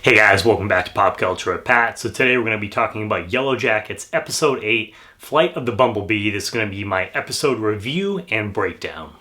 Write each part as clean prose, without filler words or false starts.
Hey guys, welcome back to Pop Culture with Pat. So today we're going to be talking about Yellowjackets Episode 8, Flight of the Bumblebee. This is going to be my episode review and breakdown.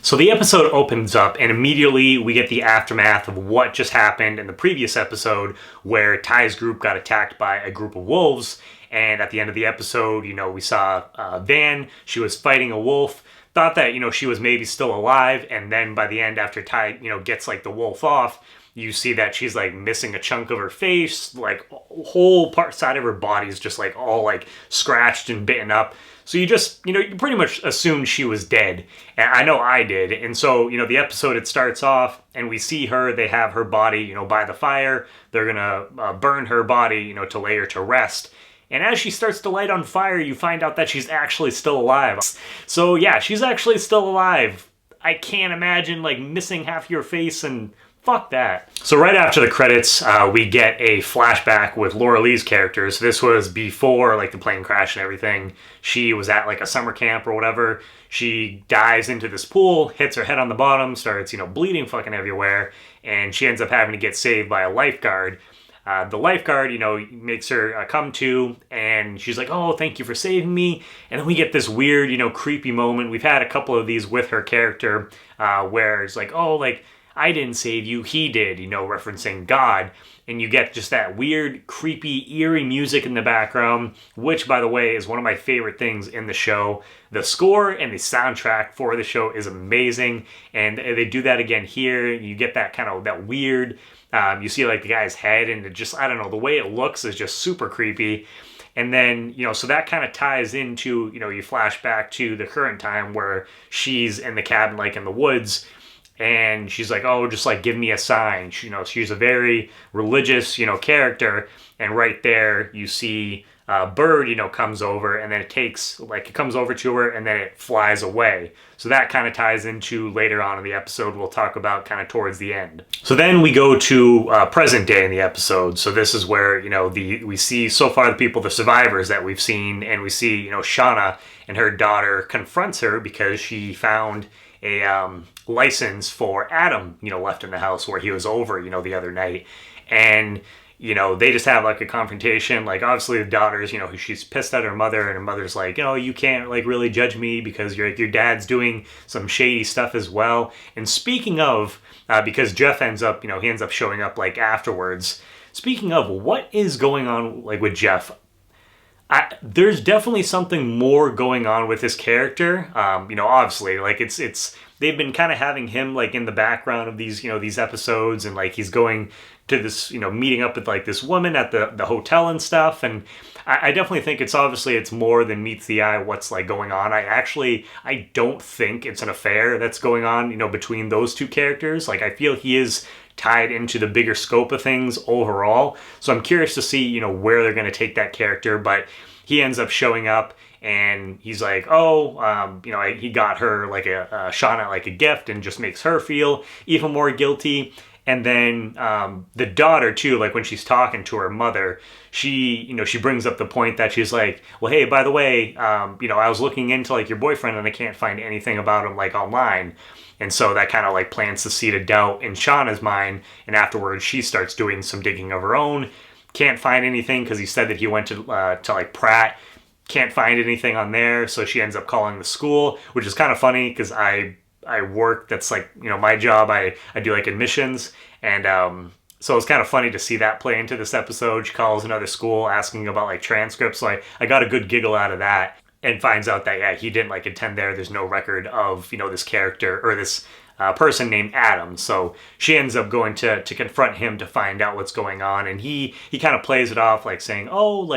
So the episode opens up and immediately we get the aftermath of what just happened in the previous episode where Ty's group got attacked by a group of wolves. And at the end of the episode, we saw Van. She was fighting a wolf. Thought that, she was maybe still alive, and then by the end, after Ty, gets, the wolf off, you see that she's, missing a chunk of her face, whole side of her body is just, all, scratched and bitten up. So you just, you pretty much assumed she was dead, and I know I did, and so, the episode, it starts off, and we see her, they have her body, by the fire, they're gonna burn her body, to lay her to rest. And as she starts to light on fire, you find out that she's actually still alive. So yeah, she's actually still alive. I can't imagine missing half your face and fuck that. So right after the credits, we get a flashback with Laura Lee's character. So this was before the plane crash and everything. She was at a summer camp or whatever. She dives into this pool, hits her head on the bottom, starts bleeding fucking everywhere, and she ends up having to get saved by a lifeguard. The lifeguard, makes her come to, and she's like, oh, thank you for saving me. And then we get this weird, creepy moment. We've had a couple of these with her character, where it's I didn't save you, he did, referencing God. And you get just that weird, creepy, eerie music in the background, which, by the way, is one of my favorite things in the show. The score and the soundtrack for the show is amazing, and they do that again here. You get that kind of, that weird, you see the guy's head, and it just, I don't know, the way it looks is just super creepy. And then, so that kind of ties into, you flash back to the current time where she's in the cabin, in the woods, and she's like, oh, just give me a sign. She's a very religious, character. And right there you see a bird, comes over, and then it comes over to her and then it flies away. So that kind of ties into later on in the episode. We'll talk about kind of towards the end. So then we go to present day in the episode. So this is where, we see so far the survivors that we've seen, and we see, Shauna and her daughter confronts her because she found a license for Adam, left in the house where he was over, the other night. And, they just have a confrontation. Obviously the daughter's, she's pissed at her mother, and her mother's like, you can't really judge me because your dad's doing some shady stuff as well. And speaking of, because Jeff ends up, he ends up showing up afterwards. Speaking of, what is going on with Jeff? There's definitely something more going on with his character. Obviously, it's they've been kind of having him in the background of these, these episodes, and I he's going to this, meeting up with this woman at the hotel and stuff. And I definitely think it's more than meets the eye what's going on. I don't think it's an affair that's going on, between those two characters. I feel he is tied into the bigger scope of things overall. So I'm curious to see, where they're going to take that character. But he ends up showing up, and he's like, he got her Shauna a gift, and just makes her feel even more guilty. And then the daughter too, when she's talking to her mother, she brings up the point that she's like, well, hey, by the way, I was looking into your boyfriend, and I can't find anything about him online. And so that kind of plants the seed of doubt in Shauna's mind. And afterwards, she starts doing some digging of her own. Can't find anything because he said that he went to Pratt. Can't find anything on there. So she ends up calling the school, which is kind of funny because I work, that's my job. I do admissions. And so it's kind of funny to see that play into this episode. She calls another school asking about transcripts. So I got a good giggle out of that. And finds out that, yeah, he didn't attend there. There's no record of, this character or this person named Adam. So she ends up going to confront him to find out what's going on. And he kind of plays it off saying, oh,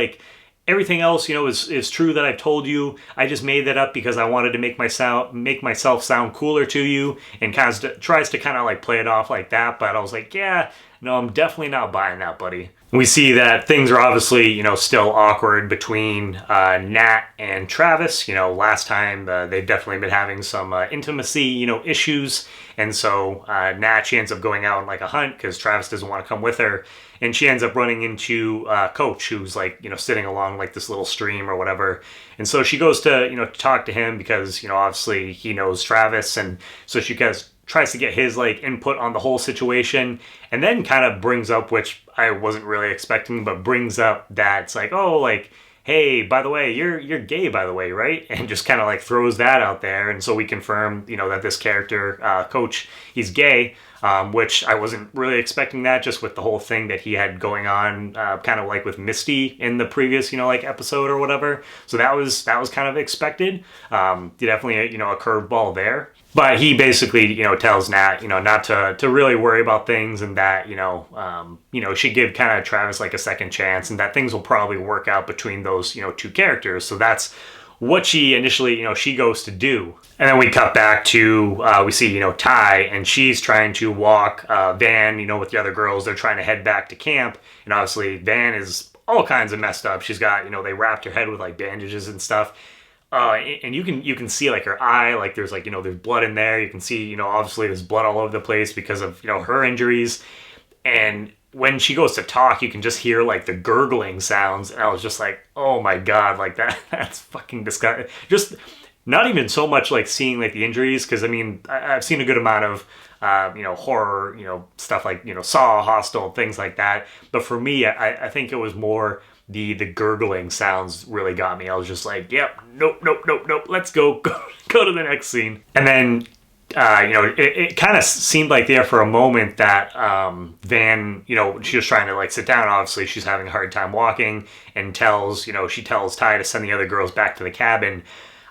everything else, is true that I've told you. I just made that up because I wanted to make myself sound cooler to you, and tries to kind of play it off like that. But I was like, yeah, no, I'm definitely not buying that, buddy. We see that things are obviously, still awkward between Nat and Travis. Last time they've definitely been having some intimacy, issues. And so Nat, she ends up going out on a hunt because Travis doesn't want to come with her. And she ends up running into Coach, who's sitting along this little stream or whatever. And so she goes to, talk to him because, obviously he knows Travis. And so she tries to get his like input on the whole situation, and then kind of brings up, which I wasn't really expecting, but brings up that it's like, oh, like, hey, by the way, you're gay, by the way, right? And just kind of like throws that out there, and so we confirm, that this character, Coach, he's gay, which I wasn't really expecting that, just with the whole thing that he had going on, kind of like with Misty in the previous, like episode or whatever. So that was kind of expected. Definitely a curveball there. But he basically, tells Nat, not to really worry about things, and that, should give kind of Travis like a second chance, and that things will probably work out between those, two characters. So that's what she initially, she goes to do. And then we cut back to, we see, Ty, and she's trying to walk Van, with the other girls. They're trying to head back to camp. And obviously Van is all kinds of messed up. She's got, they wrapped her head with like bandages and stuff. And you can see like her eye, like there's like, there's blood in there. You can see, obviously there's blood all over the place because of, her injuries. And when she goes to talk, you can just hear like the gurgling sounds. And I was just like, oh my God, like that's fucking disgusting. Just not even so much like seeing like the injuries. Cause I mean, I've seen a good amount of, horror, stuff like, Saw, Hostel, things like that. But for me, I think it was more the gurgling sounds really got me. I was just like, yep, nope, let's go to the next scene. And then, it kind of seemed like there for a moment that Van, she was trying to like sit down. Obviously, she's having a hard time walking, and she tells Ty to send the other girls back to the cabin.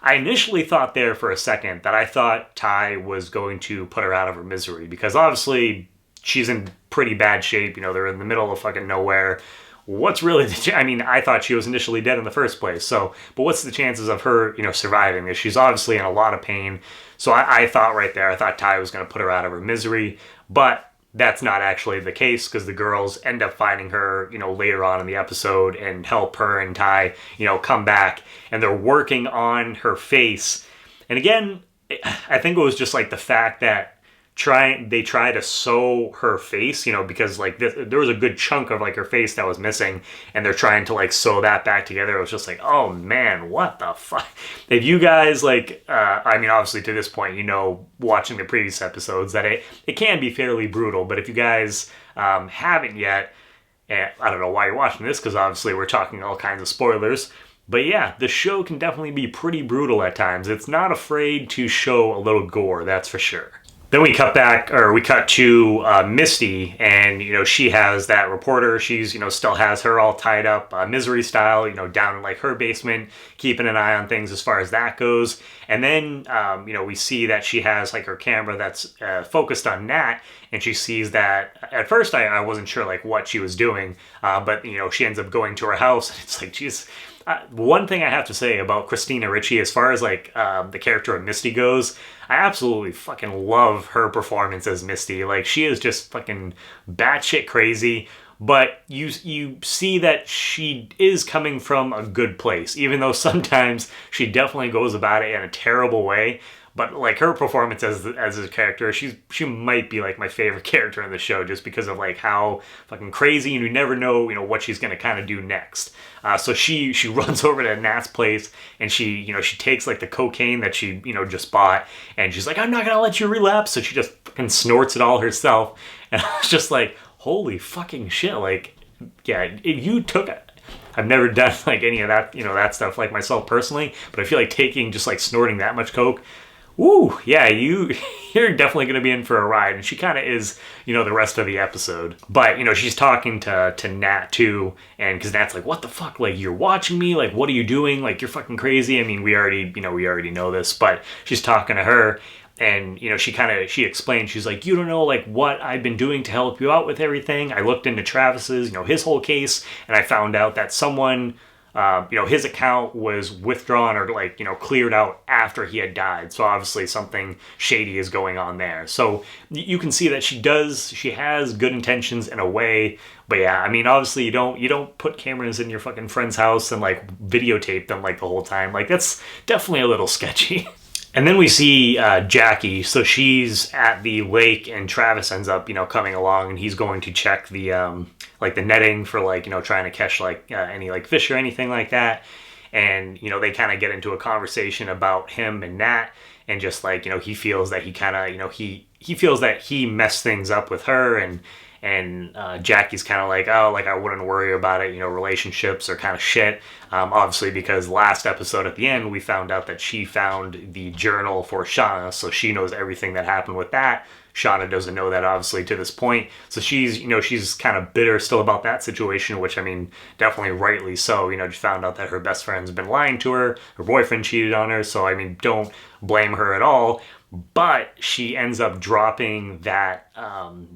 I initially thought there for a second that I thought Ty was going to put her out of her misery, because obviously she's in pretty bad shape. They're in the middle of fucking nowhere. What's really I thought she was initially dead in the first place. So, but what's the chances of her, surviving this? She's obviously in a lot of pain. So I thought right there, I thought Ty was going to put her out of her misery. But that's not actually the case, because the girls end up finding her, later on in the episode, and help her and Ty, come back. And they're working on her face. And again, I think it was just like the fact that they try to sew her face, because like there was a good chunk of like her face that was missing, and they're trying to like sew that back together. It was just like, oh man, what the fuck? If you guys like, obviously to this point, watching the previous episodes, that it can be fairly brutal. But if you guys haven't yet, I don't know why you're watching this, because obviously we're talking all kinds of spoilers. But yeah, the show can definitely be pretty brutal at times. It's not afraid to show a little gore, that's for sure. Then we cut to Misty, and, she has that reporter. She's, still has her all tied up, misery style, down in like her basement, keeping an eye on things as far as that goes. And then, we see that she has like her camera that's focused on Nat, and she sees that at first I wasn't sure like what she was doing, but, she ends up going to her house, and it's like, geez. One thing I have to say about Christina Ricci, as far as like the character of Misty goes, I absolutely fucking love her performance as Misty. Like, she is just fucking batshit crazy, but you see that she is coming from a good place, even though sometimes she definitely goes about it in a terrible way. But like her performance as a character, she might be like my favorite character in the show, just because of like how fucking crazy, and you never know what she's gonna kind of do next. So she runs over to Nat's place, and she takes like the cocaine that she just bought, and she's like, I'm not gonna let you relapse. So she just fucking snorts it all herself, and I was just like, holy fucking shit! Like, yeah, if you took it. I've never done like any of that that stuff like myself personally, but I feel like just like snorting that much coke. Woo, yeah, you're definitely going to be in for a ride. And she kind of is, the rest of the episode. But, she's talking to Nat too. And because Nat's like, what the fuck? Like, you're watching me? Like, what are you doing? Like, you're fucking crazy. I mean, we already know this. But she's talking to her. And, she explained, she's like, you don't know, like, what I've been doing to help you out with everything. I looked into Travis's, his whole case. And I found out that someone... his account was withdrawn or like, cleared out after he had died. So obviously something shady is going on there. So you can see that she has good intentions in a way. But yeah, I mean, obviously you don't put cameras in your fucking friend's house and like videotape them like the whole time. Like, that's definitely a little sketchy. And then we see Jackie. So she's at the lake, and Travis ends up, coming along, and he's going to check the the netting for like, trying to catch like any like fish or anything like that. And, they kind of get into a conversation about him and Nat, and just like, he feels that he kind of, he feels that he messed things up with her, and Jackie's kind of like, oh, like I wouldn't worry about it. Relationships are kind of shit. Obviously, because last episode at the end, we found out that she found the journal for Shauna, so she knows everything that happened with that. Shauna doesn't know that, obviously, to this point. So she's kind of bitter still about that situation, which, I mean, definitely rightly so. She found out that her best friend's been lying to her, her boyfriend cheated on her, so, I mean, don't blame her at all. But she ends up dropping that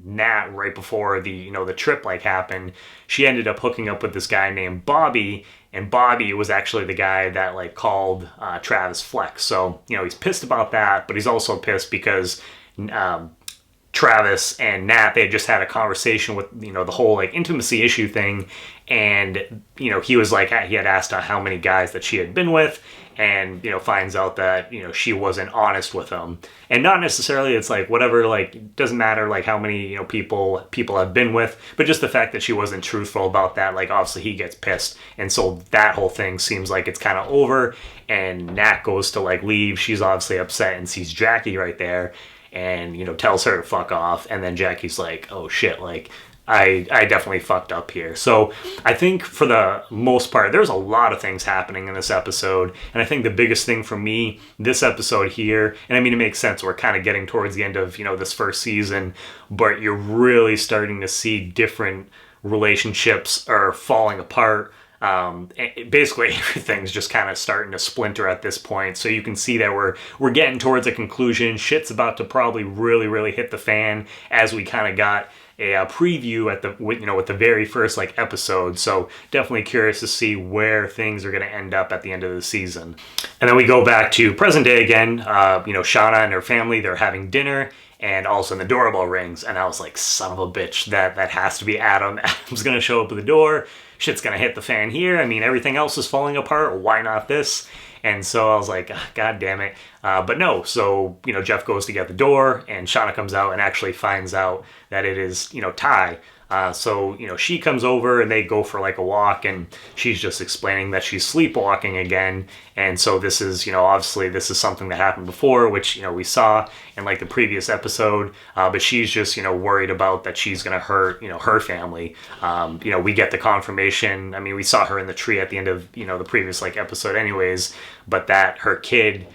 Nat right before the trip happened. She ended up hooking up with this guy named Bobby, and Bobby was actually the guy that called Travis Flex. So he's pissed about that, but he's also pissed because Travis and Nat, they had just had a conversation with the whole intimacy issue thing, and he was he had asked her how many guys that she had been with, and finds out that she wasn't honest with him. And not necessarily it's whatever, doesn't matter how many people have been with, but just the fact that she wasn't truthful about that, obviously he gets pissed, and so that whole thing seems like it's kind of over. And Nat goes to leave. She's obviously upset and sees Jackie right there, and tells her to fuck off. And then Jackie's like, oh shit, I definitely fucked up here. So I think for the most part, there's a lot of things happening in this episode. And I think the biggest thing for me, this episode here, and I mean, it makes sense. We're kind of getting towards the end of, this first season, but you're really starting to see different relationships are falling apart. Basically everything's just kind of starting to splinter at this point. So you can see that we're getting towards a conclusion. Shit's about to probably really, really hit the fan, as we kind of got a preview at with the very first episode. So definitely curious to see where things are going to end up at the end of the season. And then we go back to present day again. Shauna and her family, they're having dinner, and all of a sudden the doorbell rings, and I was like, son of a bitch, that has to be Adam. Adam's going to show up at the door. Shit's going to hit the fan here. I mean, everything else is falling apart. Why not this? And so I was like, God damn it. But no, so, Jeff goes to get the door, and Shauna comes out and actually finds out that it is, Ty. So she comes over, and they go for a walk, and she's just explaining that she's sleepwalking again. And so this is, obviously this is something that happened before, which, we saw in the previous episode. But she's just, worried about that she's going to hurt, her family. We get the confirmation. I mean, we saw her in the tree at the end of, the previous episode anyways, but that her kid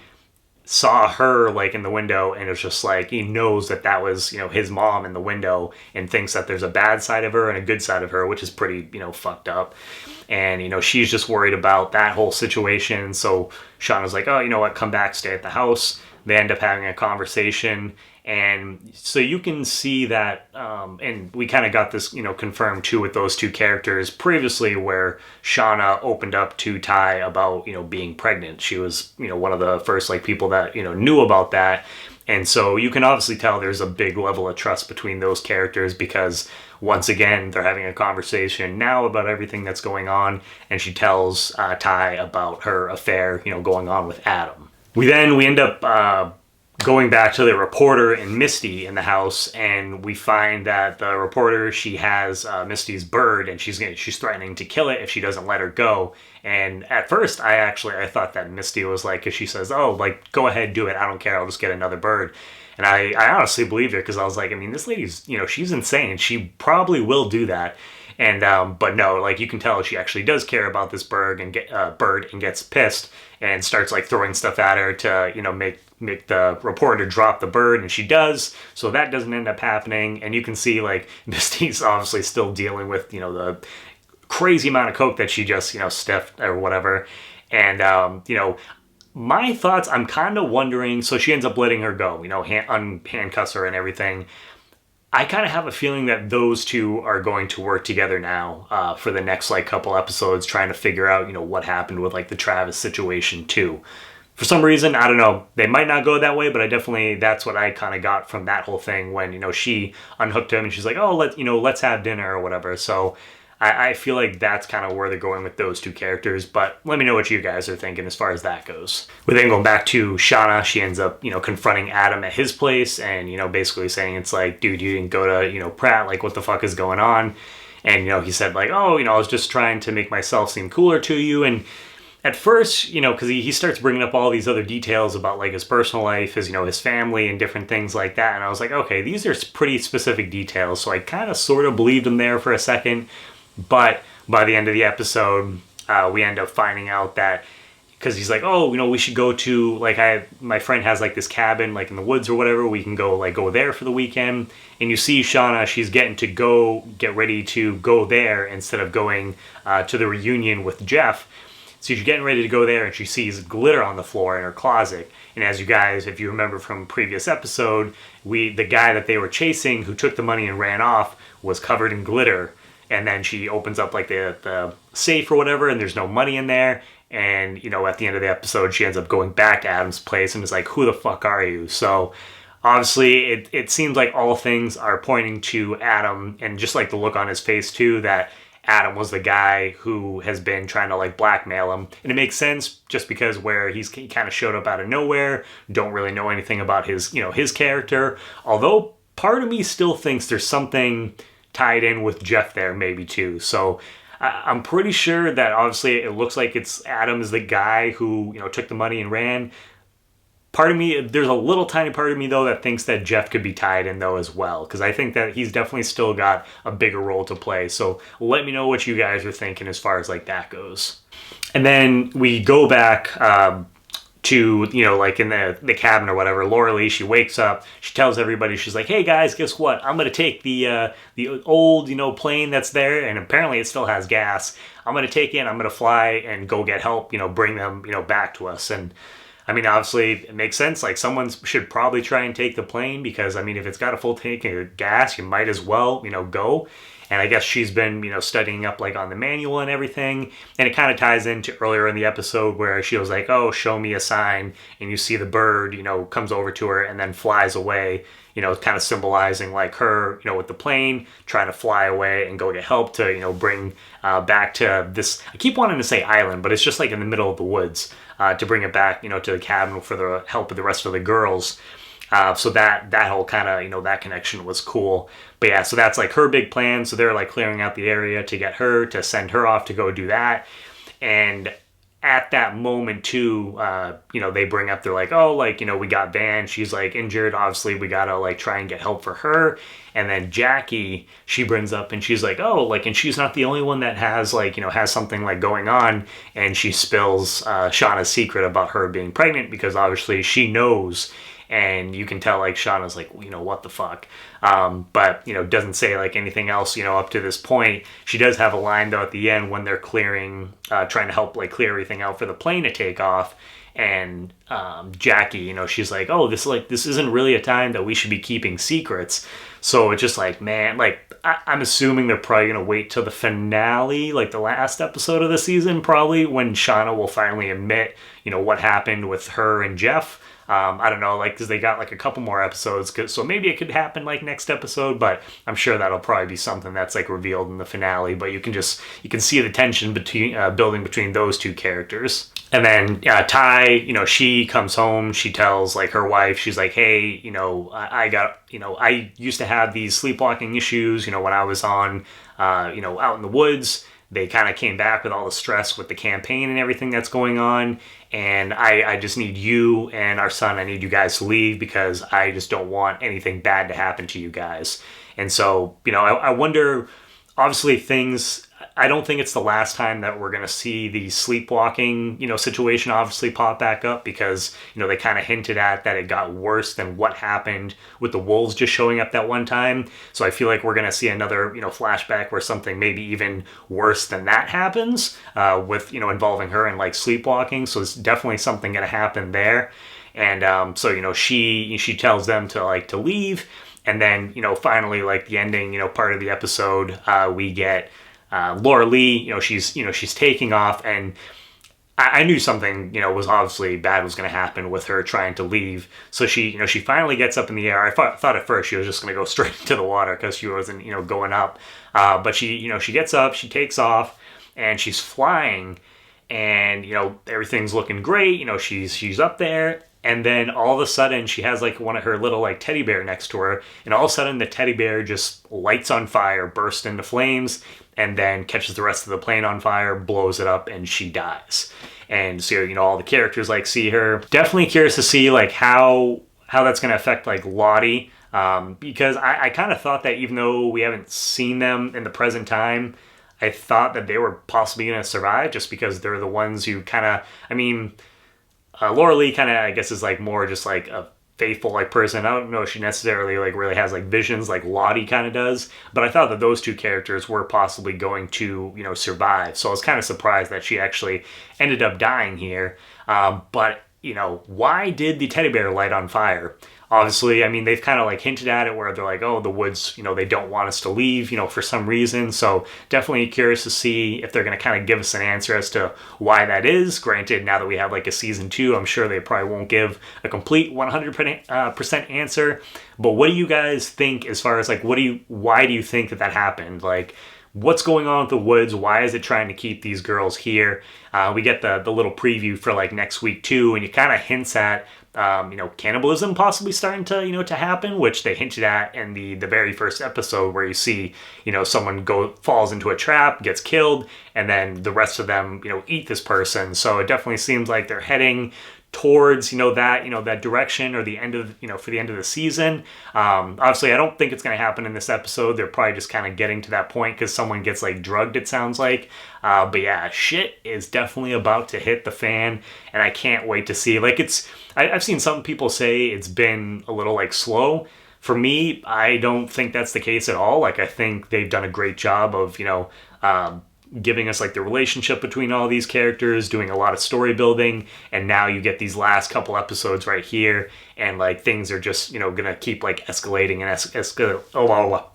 saw her in the window, and it's just he knows that was his mom in the window, and thinks that there's a bad side of her and a good side of her, which is pretty fucked up. And she's just worried about that whole situation. So Shauna's like, oh, you know what, come back, stay at the house. They end up having a conversation, and so you can see that, and we kind of got this, confirmed too with those two characters previously, where Shauna opened up to Ty about, being pregnant. She was, one of the first people that, knew about that. And so you can obviously tell there's a big level of trust between those characters, because once again, they're having a conversation now about everything that's going on, and she tells Ty about her affair, going on with Adam. We end up going back to the reporter and Misty in the house, and we find that the reporter, she has Misty's bird, and she's threatening to kill it if she doesn't let her go. And at first, I thought that Misty was because she says, oh, go ahead, do it, I don't care, I'll just get another bird. And I honestly believed her, because I was like, I mean, this lady's, she's insane. She probably will do that. And but no, you can tell she actually does care about this bird, and gets pissed and starts throwing stuff at her to make the reporter drop the bird, and she does. So that doesn't end up happening, and you can see Misty's obviously still dealing with the crazy amount of coke that she just stiffed or whatever. And my thoughts, I'm kind of wondering. So she ends up letting her go, handcuffs her and everything. I kind of have a feeling that those two are going to work together now for the next couple episodes, trying to figure out what happened with the Travis situation too. For some reason, I don't know, they might not go that way, but that's what I kind of got from that whole thing when she unhooked him, and she's like, oh, let's have dinner or whatever. So I feel like that's kind of where they're going with those two characters, but let me know what you guys are thinking as far as that goes. We then go back to Shauna. She ends up, confronting Adam at his place, and, basically saying it's dude, you didn't go to, Pratt, what the fuck is going on? And, he said oh, I was just trying to make myself seem cooler to you, and at first, because he starts bringing up all these other details about like his personal life, his family and different things like that. And I was like, okay, these are pretty specific details. So I kind of sort of believed him there for a second. But by the end of the episode, we end up finding out that, because he's like, oh, we should go to, like, my friend has like this cabin like in the woods or whatever. We can go there for the weekend. And you see Shauna, she's getting to get ready to go there instead of going to the reunion with Jeff. So she's getting ready to go there, and she sees glitter on the floor in her closet. And as you guys, if you remember from previous episode, the guy that they were chasing, who took the money and ran off, was covered in glitter. And then she opens up like the safe or whatever, and there's no money in there. And at the end of the episode, she ends up going back to Adam's place and is like, "Who the fuck are you?" So obviously, it seems like all things are pointing to Adam, and just like the look on his face too, that Adam was the guy who has been trying to like blackmail him. And it makes sense just because he kind of showed up out of nowhere, don't really know anything about his character. Although part of me still thinks there's something tied in with Jeff there maybe too. So I'm pretty sure that obviously it looks like it's Adam is the guy who, took the money and ran. Part of me, there's a little tiny part of me though that thinks that Jeff could be tied in though as well, because I think that he's definitely still got a bigger role to play. So let me know what you guys are thinking as far as like that goes. And then we go back to, like in the cabin or whatever. Laura Lee, she wakes up, she tells everybody, she's like, "Hey guys, guess what? I'm gonna take the old plane that's there, and apparently it still has gas. I'm gonna take it, I'm gonna fly and go get help, bring them back to us." And I mean, obviously, it makes sense. Like, someone should probably try and take the plane because, I mean, if it's got a full tank of gas, you might as well, go. And I guess she's been, studying up, like, on the manual and everything. And it kind of ties into earlier in the episode where she was like, "Oh, show me a sign." And you see the bird, comes over to her and then flies away, kind of symbolizing, like, her, with the plane, trying to fly away and go get help to, bring back to this, I keep wanting to say island, but it's just, like, in the middle of the woods. To bring it back, to the cabin for the help of the rest of the girls. So that whole kind of, that connection was cool. But yeah, so that's like her big plan. So they're like clearing out the area to get her, to send her off to go do that. And at that moment too, they bring up, they're like, "Oh, like, we got Van, she's like injured. Obviously we gotta like try and get help for her." And then Jackie, she brings up and she's like, "Oh, like," and she's not the only one that has like, has something like going on. And she spills Shauna's secret about her being pregnant because obviously she knows. And you can tell like Shauna's like, what the fuck? But, doesn't say like anything else, up to this point. She does have a line though at the end when they're clearing, trying to help like clear everything out for the plane to take off. And Jackie, she's like, "Oh, this isn't really a time that we should be keeping secrets." So it's just like, man, like I'm assuming they're probably gonna wait till the finale, like the last episode of the season, probably when Shauna will finally admit, what happened with her and Jeff. I don't know, like, because they got like a couple more episodes, so maybe it could happen like next episode, but I'm sure that'll probably be something that's like revealed in the finale. But you can see the tension building between those two characters. And then Ty, she comes home, she tells like her wife, she's like, "Hey, I used to have these sleepwalking issues, when I was on, out in the woods. They kind of came back with all the stress with the campaign and everything that's going on. And I just need you and our son, I need you guys to leave because I just don't want anything bad to happen to you guys." And so, I wonder, obviously I don't think it's the last time that we're going to see the sleepwalking, situation obviously pop back up because, they kind of hinted at that it got worse than what happened with the wolves just showing up that one time. So I feel like we're going to see another, flashback where something maybe even worse than that happens with, involving her and like sleepwalking. So it's definitely something going to happen there. And so, she tells them to leave. And then, finally, like the ending, part of the episode, we get Laura Lee, she's taking off, and I knew something, was obviously bad was going to happen with her trying to leave. So she finally gets up in the air. I thought at first she was just going to go straight into the water because she wasn't, going up. But she gets up, she takes off, and she's flying, and, everything's looking great. She's up there. and then all of a sudden she has like one of her little like teddy bear next to her, and all of a sudden the teddy bear just lights on fire, bursts into flames, and then catches the rest of the plane on fire, blows it up, and she dies. And so, you know, all the characters like see her. Definitely curious to see like how that's going to affect like Lottie, because I kind of thought that even though we haven't seen them in the present time, I thought that they were possibly going to survive just because they're the ones who kind of, I mean, Laura Lee kind of, I guess, is like more just like a faithful like person. I don't know if she necessarily like really has like visions like Lottie kind of does, but I thought that those two characters were possibly going to, you know, survive. So I was kind of surprised that she actually ended up dying here. But you know, why did the teddy bear light on fire? Obviously, I mean, they've kind of like hinted at it where they're like, oh, the woods, you know, they don't want us to leave, you know, for some reason. So definitely curious to see if they're going to kind of give us an answer as to why that is. Granted, now that we have like a season 2, I'm sure they probably won't give a complete 100% answer. But what do you guys think as far as like, why do you think that happened? Like, what's going on with the woods? Why is it trying to keep these girls here? We get the little preview for like next week too, and it kind of hints at you know, cannibalism possibly starting to, you know, to happen, which they hinted at in the very first episode where you see, you know, someone falls into a trap, gets killed, and then the rest of them, you know, eat this person. So it definitely seems like they're heading towards, you know, that direction, or the end of, you know, for the end of the season. Obviously, I don't think it's going to happen in this episode. They're probably just kind of getting to that point because someone gets like drugged, it sounds like. But yeah, shit is definitely about to hit the fan, and I can't wait to see. Like, I've seen some people say it's been a little like slow. For me, I don't think that's the case at all. Like, I think they've done a great job of, you know, giving us like the relationship between all these characters, doing a lot of story building, and now you get these last couple episodes right here, and like things are just, you know, gonna keep like escalating and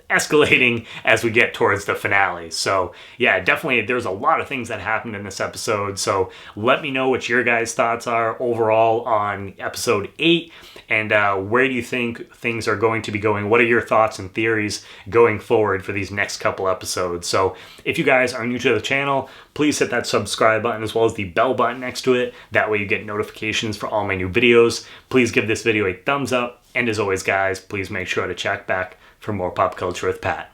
escalating as we get towards the finale. So yeah, definitely there's a lot of things that happened in this episode. So let me know what your guys' thoughts are overall on episode 8, and where do you think things are going to be going? What are your thoughts and theories going forward for these next couple episodes? So if you guys are new to the channel, please hit that subscribe button as well as the bell button next to it. That way you get notifications for all my new videos. Please give this video a thumbs up. And as always, guys, please make sure to check back for more Pop Culture with Pat.